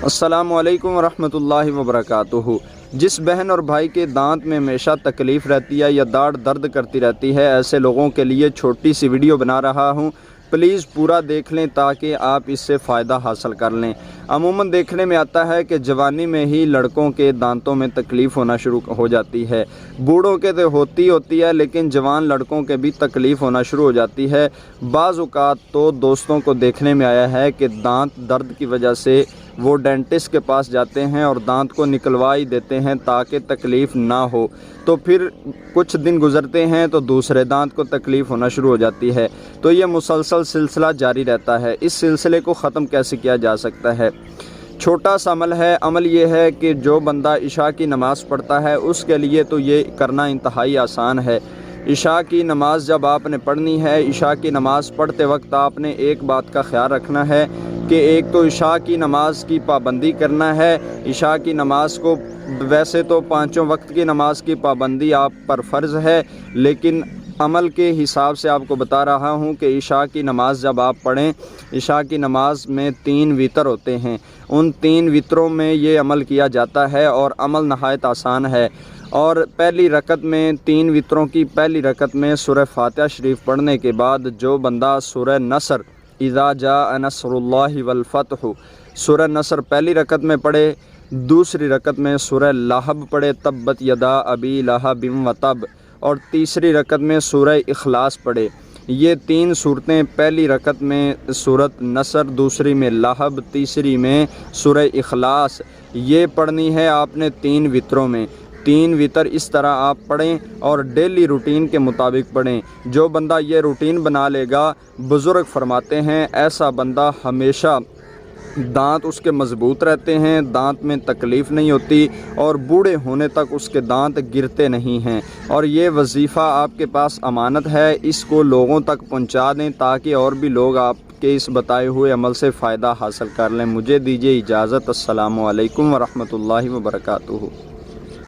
अस्सलामु अलैकुम वरहमतुल्लाहि वबरकातुहू। जिस बहन और भाई के दांत में हमेशा तकलीफ़ रहती है या दाढ़ दर्द करती रहती है, ऐसे लोगों के लिए छोटी सी वीडियो बना रहा हूँ। प्लीज़ पूरा देख लें ताकि आप इससे फ़ायदा हासिल कर लें। अमूमन देखने में आता है कि जवानी में ही लड़कों के दांतों में तकलीफ़ होना शुरू हो जाती है। बूढ़ों के तो होती है, लेकिन जवान लड़कों के भी तकलीफ़ होना शुरू हो जाती है। बाज़ औक़ात तो दोस्तों को देखने में आया है कि दांत दर्द की वजह से वो डेंटिस्ट के पास जाते हैं और दांत को निकलवा ही देते हैं ताकि तकलीफ़ ना हो। तो फिर कुछ दिन गुज़रते हैं तो दूसरे दांत को तकलीफ़ होना शुरू हो जाती है। तो ये मुसलसल सिलसिला जारी रहता है। इस सिलसिले को ख़त्म कैसे किया जा सकता है? छोटा सा अमल है। अमल ये है कि जो बंदा इशा की नमाज़ पढ़ता है उसके लिए तो ये करना इंतहाई आसान है। इशा की नमाज़ जब आपने पढ़नी है, इशा की नमाज़ पढ़ते वक्त आपने एक बात का ख्याल रखना है कि एक तो इशा की नमाज़ की पाबंदी करना है। इशा की नमाज़ को वैसे तो पाँचों वक्त की नमाज़ की पाबंदी आप पर फ़र्ज़ है, लेकिन अमल के हिसाब से आपको बता रहा हूँ कि इशा की नमाज़ जब आप पढ़ें, इशा की नमाज़ में 3 वितर होते हैं। उन 3 वितरों में ये अमल किया जाता है और अमल नहायत आसान है। और पहली रकत में 3 वितरों की पहली रकत में सूरह फातिहा शरीफ पढ़ने के बाद जो बंदा सूरह नसर इज़ा जाअ नस्रुल्लाहि वल फतहु सूरह नसर पहली रकत में पढ़े, दूसरी रकत में सूरह लहब पढ़े तब्बत यदा अबी लहबिम व तब, और तीसरी रकत में सूरह इखलास पढ़े। ये 3 सूरतें, पहली रकत में सूरत नसर, दूसरी में लहब, तीसरी में सूरह इखलास, ये पढ़नी है आपने 3 वितरों में। 3 वितर इस तरह आप पढ़ें और डेली रूटीन के मुताबिक पढ़ें। जो बंदा ये रूटीन बना लेगा, बुज़ुर्ग फरमाते हैं ऐसा बंदा हमेशा दांत उसके मज़बूत रहते हैं, दांत में तकलीफ़ नहीं होती और बूढ़े होने तक उसके दांत गिरते नहीं हैं। और ये वजीफ़ा आपके पास अमानत है, इसको लोगों तक पहुंचा दें ताकि और भी लोग आपके इस बताए हुए अमल से फ़ायदा हासिल कर लें। मुझे दीजिए इजाज़त। अस्सलामु अलैकुम वरहमतुल्लाहि वबरकातुहू।